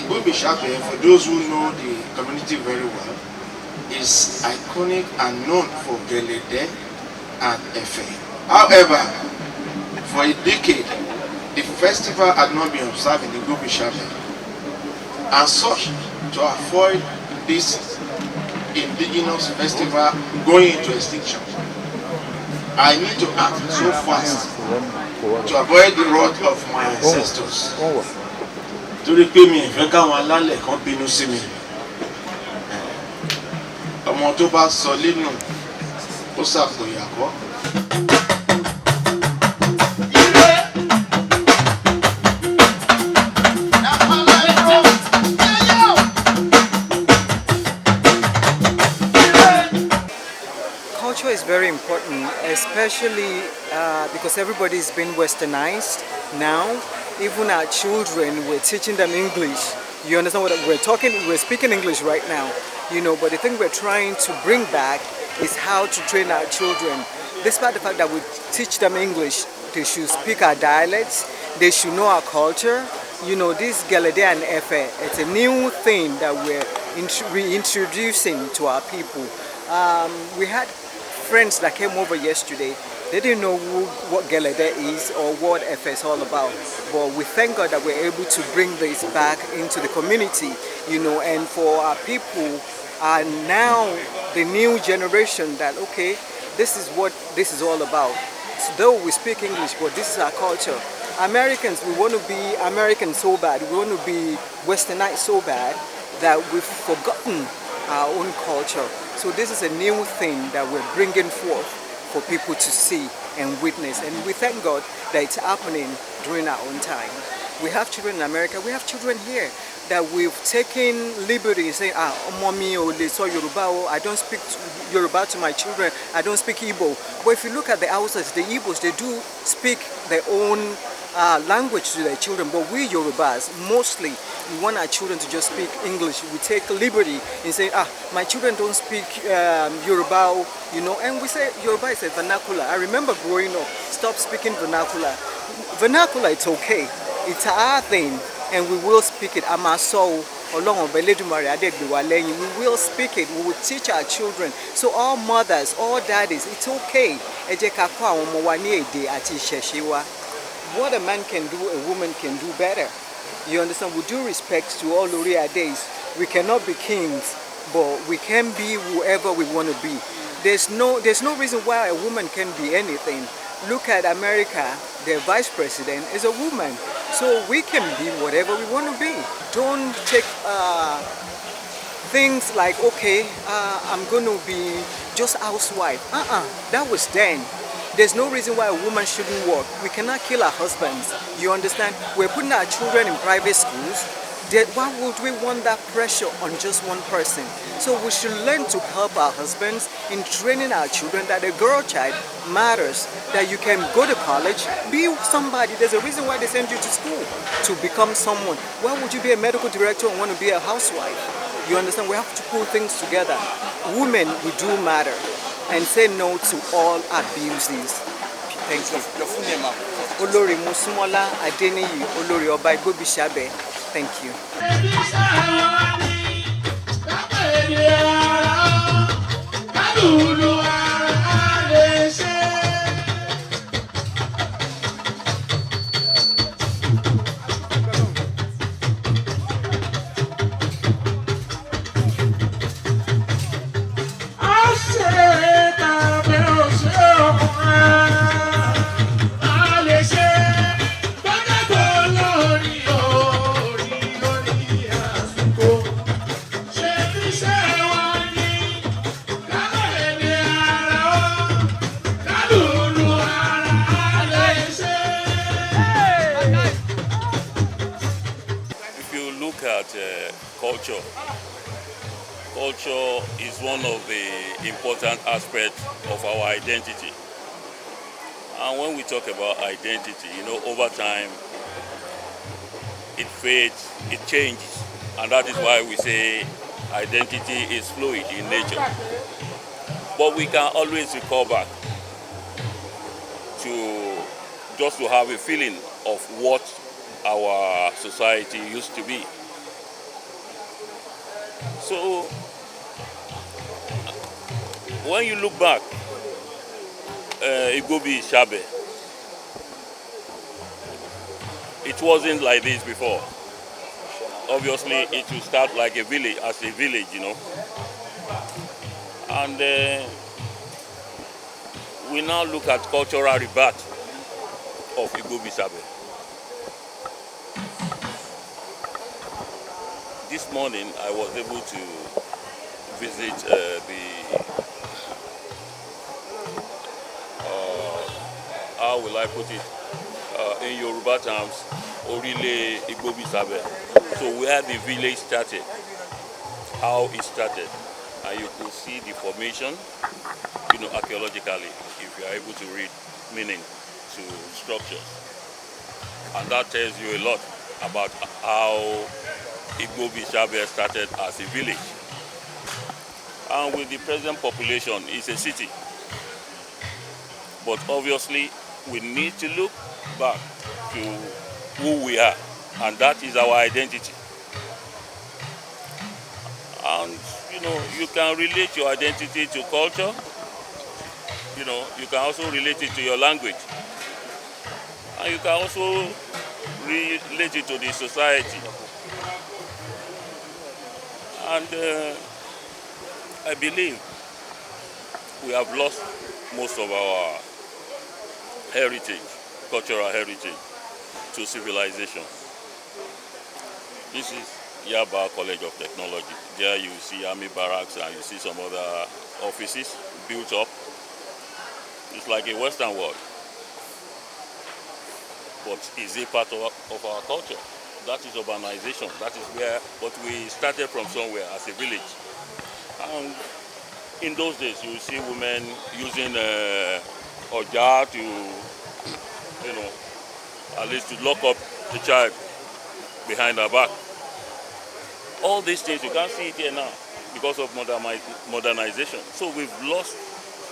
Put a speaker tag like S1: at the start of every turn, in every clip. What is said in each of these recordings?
S1: Gbobisabe, for those who know the community very well, is iconic and known for GELEDE and EFE. However, for a decade, the festival had not been observed in Gbobisabe, and such to avoid this indigenous festival going into extinction, I need to act so fast to avoid the wrath of my ancestors. Torí pé mi ìfẹ́ káwọn alálẹ̀ kan bínú sí mi. Ọmọ tó bá sọ lẹ́nu ó ṣàpòyàkọ́.
S2: Culture is very important, especially because everybody is being westernized now. Even our children, we're teaching them English. You understand what we're speaking English right now, but the thing we're trying to bring back is how to train our children. Despite the fact that we teach them English, they should speak our dialects, they should know our culture. This GELEDE and EFE, it's a new thing that we're reintroducing to our people. We had friends that came over yesterday. They didn't know what GELEDE is or what EFE is all about. But we thank God that we're able to bring this back into the community, and for our people are now the new generation that, okay, this is what this is all about. So though we speak English, but this is our culture. Americans, we want to be American so bad, we want to be westernized so bad that we've forgotten our own culture. So this is a new thing that we're bringing forth for people to see and witness, and we thank God that it's happening during our own time. We have children in America, we have children here that we've taken liberty in saying, mommy, so Yoruba, I don't speak Yoruba to my children, I don't speak Igbo. But if you look at the Hausas, the Igbos, they do speak their own language to their children, but we Yorubas, mostly, we want our children to just speak English. We take liberty in saying, my children don't speak Yoruba, and we say Yoruba is a vernacular. I remember growing up, stop speaking vernacular. Vernacular, it's okay. It's our thing, and we will speak it. I'm our soul. We will speak it. We will teach our children. So all mothers, all daddies, it's okay. What a man can do, a woman can do better. You understand? With due respect to all Uriah days, we cannot be kings, but we can be whoever we want to be. There's no reason why a woman can be anything. Look at America, their vice president is a woman. So we can be whatever we want to be. Don't take things like, okay, I'm going to be just housewife. That was then. There's no reason why a woman shouldn't work. We cannot kill our husbands. You understand? We're putting our children in private schools. Why would we want that pressure on just one person? So we should learn to help our husbands in training our children that a girl child matters, that you can go to college, be somebody. There's a reason why they send you to school, to become someone. Why would you be a medical director and want to be a housewife? You understand? We have to pull things together. Women, we do matter. And say no to all abuses. Thank you.
S3: Your full name, ma'am?
S2: Olori Musumola Adeniyi Olori Oba Gbobisabe. Thank you.
S3: Culture is one of the important aspects of our identity. And when we talk about identity, over time, it fades, it changes. And that is why we say identity is fluid in nature. But we can always recall back to just to have a feeling of what our society used to be. So when you look back, Gbobisabe, it wasn't like this before. Obviously, it will start like a village, as a village, And we now look at cultural rebirth of Gbobisabe. This morning, I was able to visit how will I put it, in Yoruba terms, Orile Gbobisabe. So where the village started, how it started, and you could see the formation, archaeologically, if you are able to read meaning to structures. And that tells you a lot about how Gbobisabe started as a village. And with the present population, it's a city. But obviously, we need to look back to who we are, and that is our identity. And, you can relate your identity to culture. You can also relate it to your language. And you can also relate it to the society. And I believe we have lost most of our heritage, cultural heritage, to civilization. This is Yaba College of Technology. There you see army barracks and you see some other offices built up. It's like a Western world. But is it part of our culture? That is urbanization. That is where, but we started from somewhere as a village. And in those days, you see women using oja to, at least to lock up the child behind her back. All these things, you can't see it here now because of modernization. So we've lost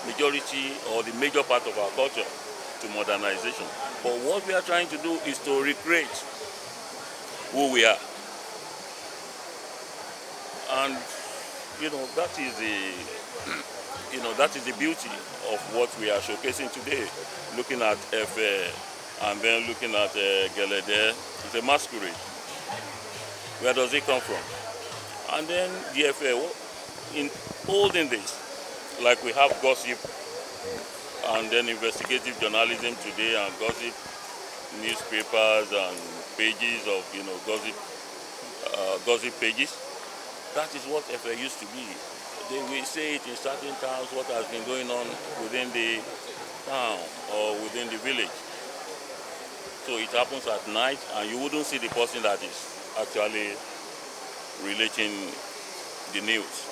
S3: majority or the major part of our culture to modernization. But what we are trying to do is to recreate who we are. And, that is the beauty of what we are showcasing today. Looking at EFE and then looking at GELEDE, it's a masquerade. Where does it come from? And then the EFE, in olden days, like we have gossip and then investigative journalism today and gossip newspapers and pages of, gossip pages. That is what EFE used to be. They will say it in certain towns, what has been going on within the town or within the village. So it happens at night and you wouldn't see the person that is actually relating the news.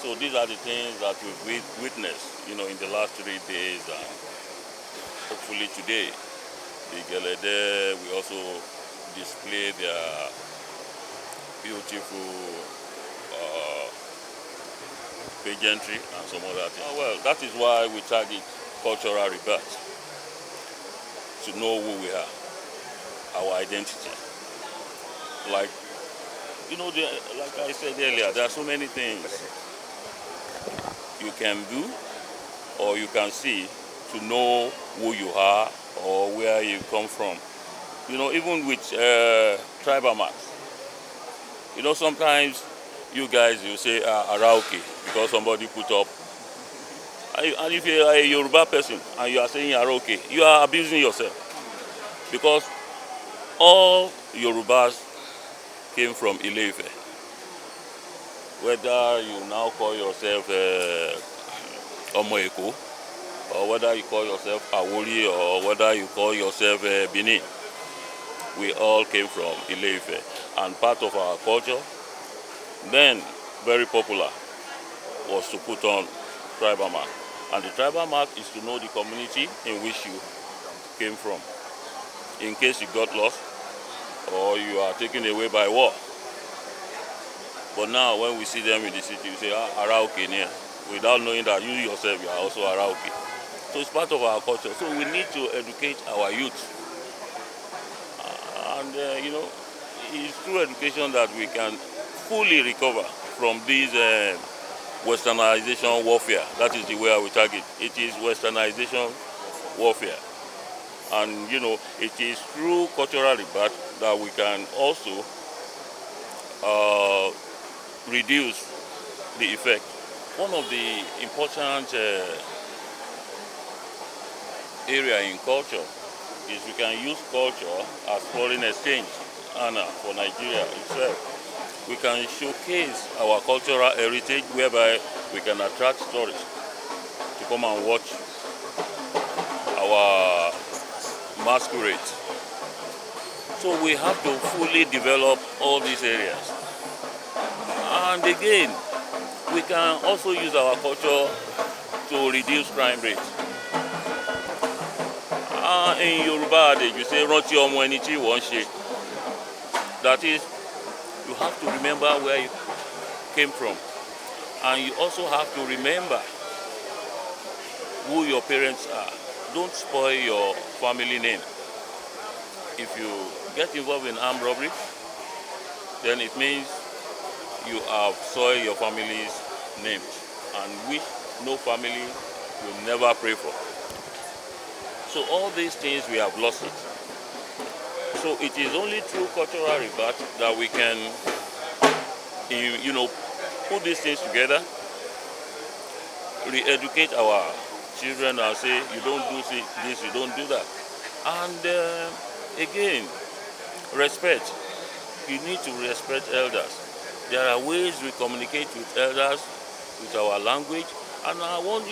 S3: So these are the things that we've witnessed, in the last 3 days and hopefully today. The GELEDE, we also display their beautiful pageantry and some other things. Well, that is why we target cultural rebirth, to know who we are, our identity. Like, like I said earlier, there are so many things you can do or you can see to know who you are or where you come from. Even with tribal marks. Sometimes you guys, you say Arauke because somebody put up. And if you are a Yoruba person and you are saying Arauke, you are abusing yourself. Because all Yorubas came from EFE. Whether you now call yourself Omoeko, or whether you call yourself Awori, or whether you call yourself Benin, we all came from EFE. And part of our culture, then very popular, was to put on tribal mark. And the tribal mark is to know the community in which you came from, in case you got lost or you are taken away by war. But now when we see them in the city, we say, Arauke near, without knowing that you yourself, you are also Arauke. So it's part of our culture. So we need to educate our youth. And, it's through education that we can fully recover from this westernization warfare. That is the way I will target. It is westernization warfare. And it is through cultural rebirth that we can also reduce the effect. One of the important area in culture is we can use culture as foreign exchange for Nigeria itself. We can showcase our cultural heritage whereby we can attract tourists to come and watch our masquerades. So we have to fully develop all these areas. And again, we can also use our culture to reduce crime rates. In Yoruba adage, you say, "Rántí ọmọ ẹni tí wọ́n ṣe." That is, you have to remember where you came from. And you also have to remember who your parents are. Don't spoil your family name. If you get involved in armed robbery, then it means you have soiled your family's name, and which no family will never pray for. So all these things, we have lost it. So it is only through cultural rebirth that we can, put these things together, re-educate our children and say, you don't do this, you don't do that. And again, respect. You need to respect elders. There are ways we communicate with elders with our language, and I want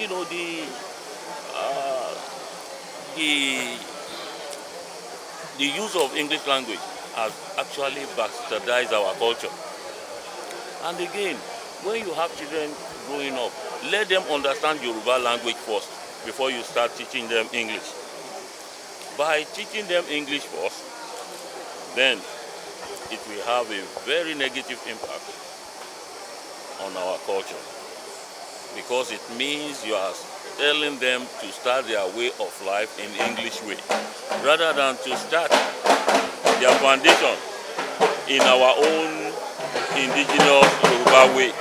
S3: the use of English language has actually bastardized our culture. And again, when you have children growing up, let them understand Yoruba language first before you start teaching them English. By teaching them English first, then it will have a very negative impact on our culture, because it means you are telling them to start their way of life in English way, rather than to start their foundation in our own indigenous Yoruba way.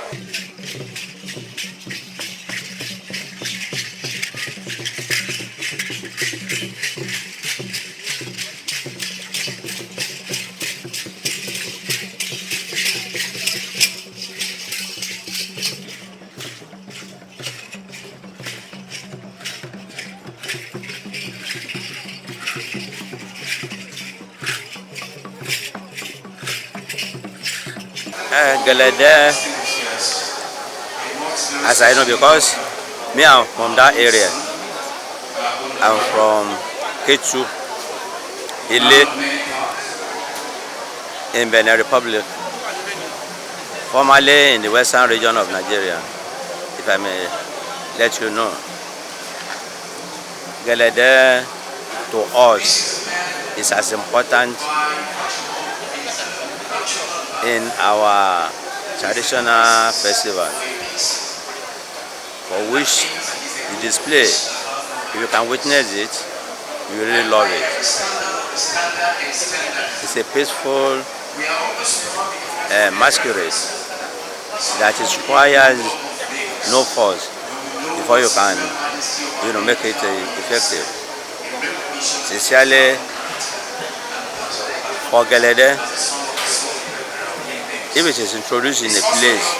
S4: GELEDE, as I know, because me, I'm from that area. I'm from Ketu, Ile, in Benin Republic, formerly in the western region of Nigeria, if I may let you know. GELEDE to us is as important in our traditional festival, for which the display, if you can witness it, you really love it. It's a peaceful masquerade that requires no force before you can, make it effective. Sincerely, for GELEDE, if it is introduced in a place,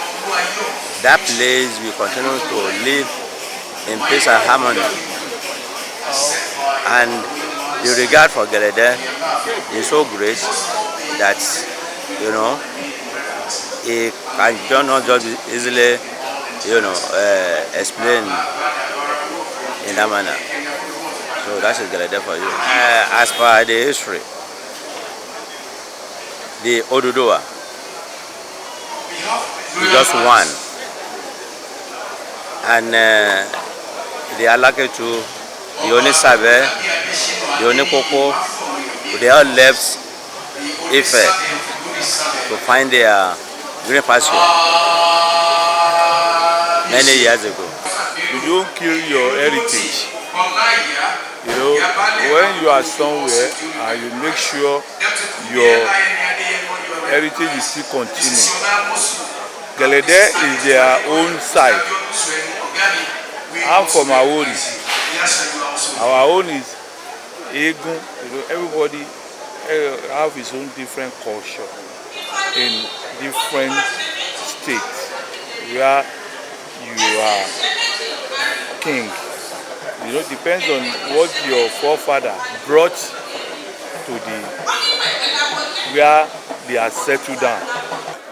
S4: that place will continue to live in peace and harmony. And the regard for GELEDE is so great that, it cannot just easily, explain in that manner. So that is GELEDE for you. As per the history, the Oduduwa is just one, and the Alaketu, the Gbobisabe, the Onikoko, they all left EFE to find their green pasture many years ago.
S5: You don't kill your heritage. When you are somewhere and you make sure your heritage is still continuing, GELEDE is their own side. I'm from our own. Our own is Egun. You know, everybody have his own different culture in different states where you are king. You know, depends on what your forefather brought to the where they are settled down.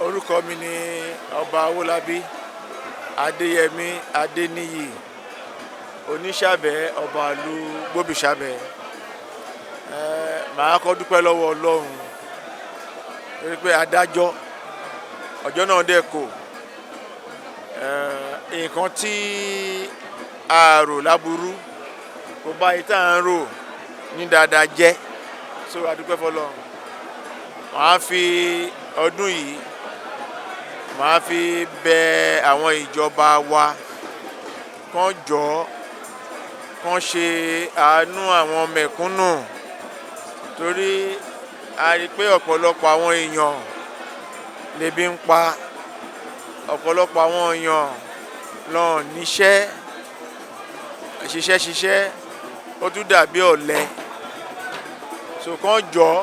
S1: Orúkọ mi ni Ọba Awólabí Adéyẹmí Adéníyì Oníṣàbẹ̀ Ọba ìlú Gbobisabe. Màá kọ́ dúpẹ́ lọ́wọ́ Ọlọ́run torí pé adájọ́ ọjọ́ náà dẹ̀ kò nǹkan tí a rò láburú kò bá ìta ń rò ní dáadáa jẹ́ so a dúpẹ́ fọ́lọ́run. Màá fi ọdún yìí màá fi bẹ àwọn ìjọba wa kán jọ̀ọ́ kán ṣe àánú àwọn mẹ̀kúnnù torí a rí pé ọ̀pọ̀lọpọ̀ àwọn èèyàn lèbí ń pa ọ̀pọ̀lọpọ̀ àwọn èèyàn lọ níṣẹ́ ṣiṣẹ́ ó tún dàbí ọ̀lẹ so kán jọ̀ọ́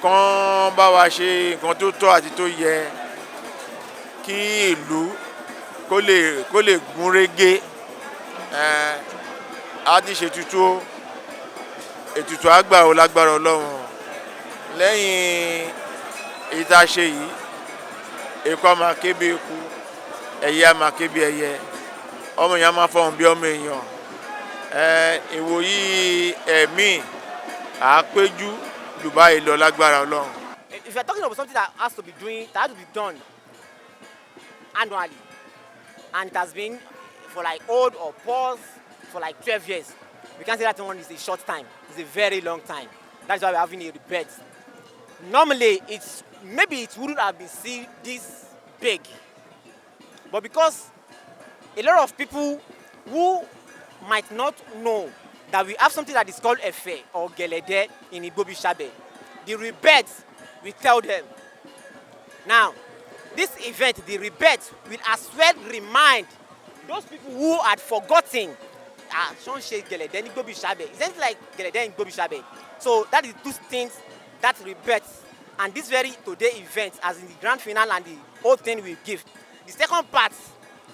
S1: kán bá wa ṣe nǹkan tó tọ́ àti tó yẹ kí ìlú kó lè gún régé. A ti ṣètùtù ètùtù àgbà ò lágbára Ọlọ́run lẹ́yìn èyí tá a ṣe yìí eku á máa ké bí eku ẹyẹ á máa ké bí ẹyẹ ọmọ èèyàn máa fọhùn bí ọmọ èèyàn ìwòyí ẹ̀mí àápéjú Dubai lọ lágbára Ọlọ́run.
S6: If you're talking about something that has to be done annually, and it has been for like old or pause for like 12 years, we can't say that one is a short time. It's a very long time. That's why we're having a rebate. Normally, maybe it wouldn't have been seen this big, but because a lot of people who might not know that we have something that is called EFE or GELEDE in Gbobisabe, the rebate will tell them. Now, this event, the rebate, will as well remind those people who had forgotten Sean GELEDE in Gbobisabe. It's like GELEDE in Gbobisabe. So that is two things that rebate. And this very today event, as in the grand finale and the whole thing we give. The second part,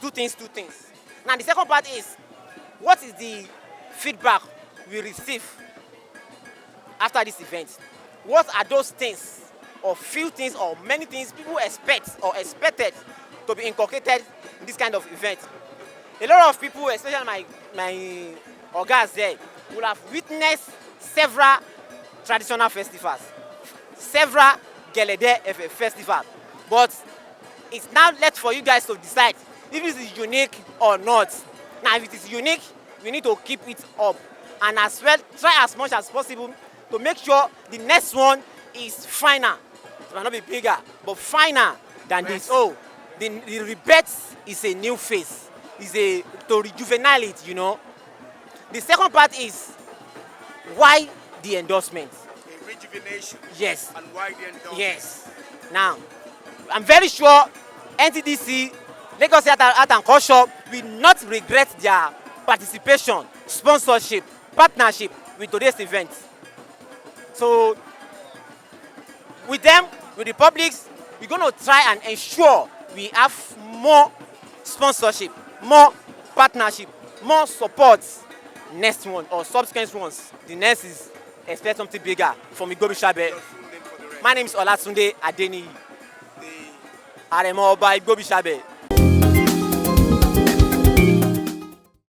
S6: two things. Now the second part is, what is the feedback we receive after this event? What are those things, or few things, or many things people expect or expected to be inculcated in this kind of event? A lot of people, especially my organs there, will have witnessed several traditional festivals, several GELEDE EFE festivals, but it's now left for you guys to decide if it is unique or not. Now, if it is unique, we need to keep it up, and as well try as much as possible to make sure the next one is finer. It might not be bigger, but finer than this. Oh, the rebate is a new face. To rejuvenate it, you know. The second part is why the endorsement.
S1: A rejuvenation.
S6: Yes.
S1: And why the endorsement.
S6: Yes. Now, I'm very sure NTDC, Lagos State Art and Culture, will not regret their participation, sponsorship, partnership with today's event. So, with them, with the public, we're going to try and ensure we have more sponsorship, more partnership, more support. Next one or subsequent ones, the next is expect something bigger from Gbobisabe. My name is Olatunde Adeniyi, Aremo Ọba Gbobisabe.